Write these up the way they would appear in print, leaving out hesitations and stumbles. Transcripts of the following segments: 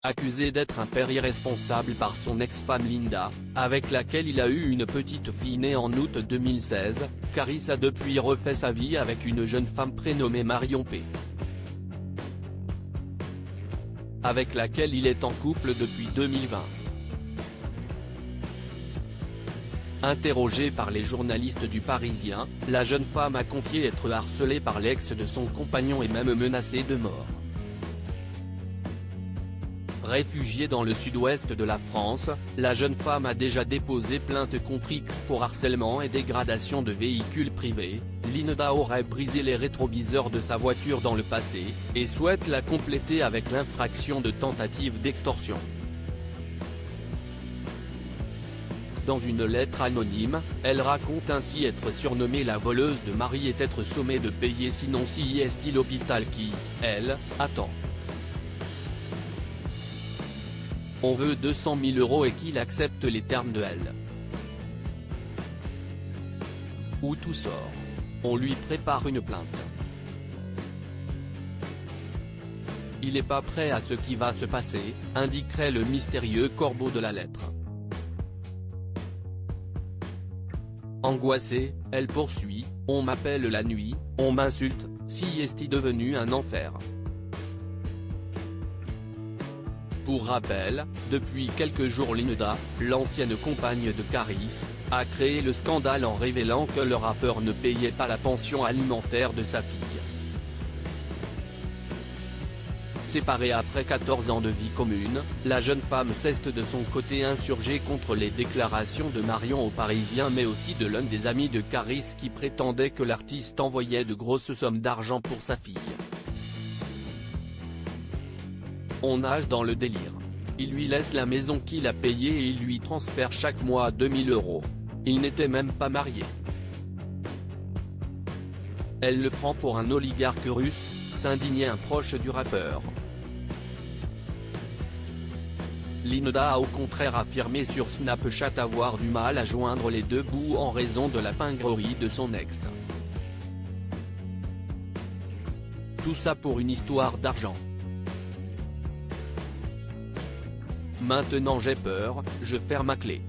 accusé d'être un père irresponsable par son ex-femme Linda, avec laquelle il a eu une petite fille née en août 2016, Caris a depuis refait sa vie avec une jeune femme prénommée Marion P, avec laquelle il est en couple depuis 2020. Interrogée par les journalistes du Parisien, la jeune femme a confié être harcelée par l'ex de son compagnon et même menacée de mort. Réfugiée dans le sud-ouest de la France, la jeune femme a déjà déposé plainte contre X pour harcèlement et dégradation de véhicules privés. Linda aurait brisé les rétroviseurs de sa voiture dans le passé, et souhaite la compléter avec l'infraction de tentative d'extorsion. Dans une lettre anonyme, elle raconte ainsi être surnommée la voleuse de mari et être sommée de payer sinon si est l'hôpital qui, elle, attend. On veut 200 000 € et qu'il accepte les termes de elle. Où tout sort. On lui prépare une plainte. Il n'est pas prêt à ce qui va se passer, indiquerait le mystérieux corbeau de la lettre. Angoissée, elle poursuit, « On m'appelle la nuit, on m'insulte, si est devenu un enfer ». Pour rappel, depuis quelques jours Linda, l'ancienne compagne de Caris, a créé le scandale en révélant que le rappeur ne payait pas la pension alimentaire de sa fille. Séparée après 14 ans de vie commune, la jeune femme s'est de son côté insurgée contre les déclarations de Marion au Parisien mais aussi de l'un des amis de Caris qui prétendait que l'artiste envoyait de grosses sommes d'argent pour sa fille. On nage dans le délire. Il lui laisse la maison qu'il a payée et il lui transfère chaque mois 2000 €. Il n'était même pas marié. Elle le prend pour un oligarque russe, s'indignait un proche du rappeur. Linda a au contraire affirmé sur Snapchat avoir du mal à joindre les deux bouts en raison de la pingrerie de son ex. Tout ça pour une histoire d'argent. Maintenant j'ai peur, je ferme ma clé.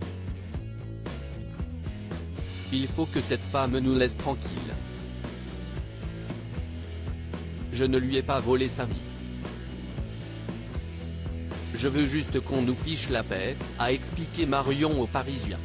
Il faut que cette femme nous laisse tranquille. Je ne lui ai pas volé sa vie. Je veux juste qu'on nous fiche la paix, a expliqué Marion au Parisien.